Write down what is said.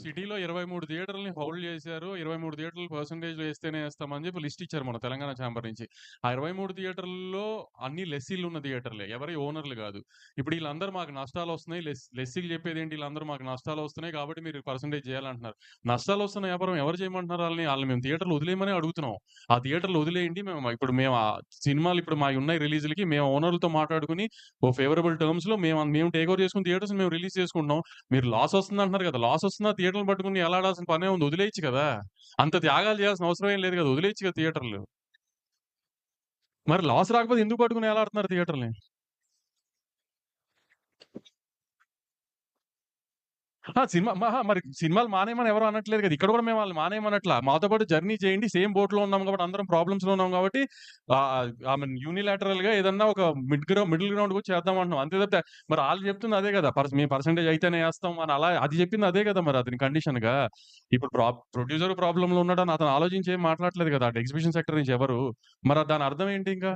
సిటీలో 23 థియేటర్‌లని హోల్డ్ చేశారు. 23 థియేటర్లు పర్సెంటేజ్‌లో ఏస్తేనే ఏస్తామని చెప్పి లిస్ట్ ఇచ్చారు మన తెలంగాణ ఛాంబర్ నుంచి. ఆ 23 థియేటర్లలో అన్ని లెస్సీలున్న థియేటర్లే. ఎవరి ఓనర్‌లు గాదు. ఇప్పుడు ఈళ్ళందరూ మాకు నష్టాలొస్తున్నాయి. లెస్సీలు చెప్పేదేంటి ఈళ్ళందరూ మాకు నష్టాలొస్తున్నాయి కాబట్టి మీరు పర్సెంటేజ్ చేయాలంటున్నారు. నష్టాలొస్తున్న వ్యాపారం ఎవరు చేయమంటున్నారు ఆళ్ళని? ఆళ్ళని మేము థియేటర్‌లు వదిలేయమనే అడుగుతున్నాం. ఆ థియేటర్‌లు వదిలేయండి. మేము ఆ సినిమాలు ఇప్పుడు మాయున్నాయి రిలీజ్‌లకి మేము ఓనర్‌లతో మాట్లాడుకొని ఓ ఫేవరబుల్ టర్మ్స్‌లో మేము టేక్ ఓవర్ చేసుకుని థియేటర్స్‌ని మేము రిలీజ్ చేసుకుంటున్నాం. మీరు లాస్ వస్తుందంటున్నారు కదా! లాస్ వస్తున్నా థియేటర్‌లు పట్టుకొని ఎలాడాల్సిన పనేముంది? వదిలేయొచ్చు కదా! అంత త్యాగాలు చేయాల్సిన అవసరం ఏం లేదు కదా! వదిలేయొచ్చు కదా థియేటర్‌లు. మరి లాస్ రాకపోతే ఎందుకు పట్టుకొని ఎలాడుతున్నారు థియేటర్‌లని? మరి సినిమాలు మానేయమని ఎవరు అనట్లేదు కదా! ఇక్కడ కూడా మేము వాళ్ళని మానేయమనట్లా. మాతో పాటు జర్నీ చేయండి. సేమ్ బోట్‌లో ఉన్నాం కాబట్టి అందరం ప్రాబ్లమ్స్‌లో ఉన్నాం కాబట్టి ఐ మీన్ యూనిలాటరల్‌గా ఏదన్నా ఒక మిడిల్ గ్రౌండ్ కూడా చేద్దాం అంటున్నాం. అంతే తప్పితే మరి ఆళ్ళు చెప్తుంది అదే కదా! మేము పర్సెంటేజ్ అయితేనే ఏస్తాం అని అలా అది చెప్పింది అదే కదా! మరి అతని కండిషన్‌గా. ఇప్పుడు ప్రొడ్యూసర్ ప్రాబ్లమ్‌లో ఉన్నాడని అతను ఆలోచించి ఏం మాట్లాడట్లేదు కదా! అటు ఎగ్జిబిషన్ సెక్టర్ నుంచి ఎవరు. మరి దాని అర్థం ఏంటి ఇంకా?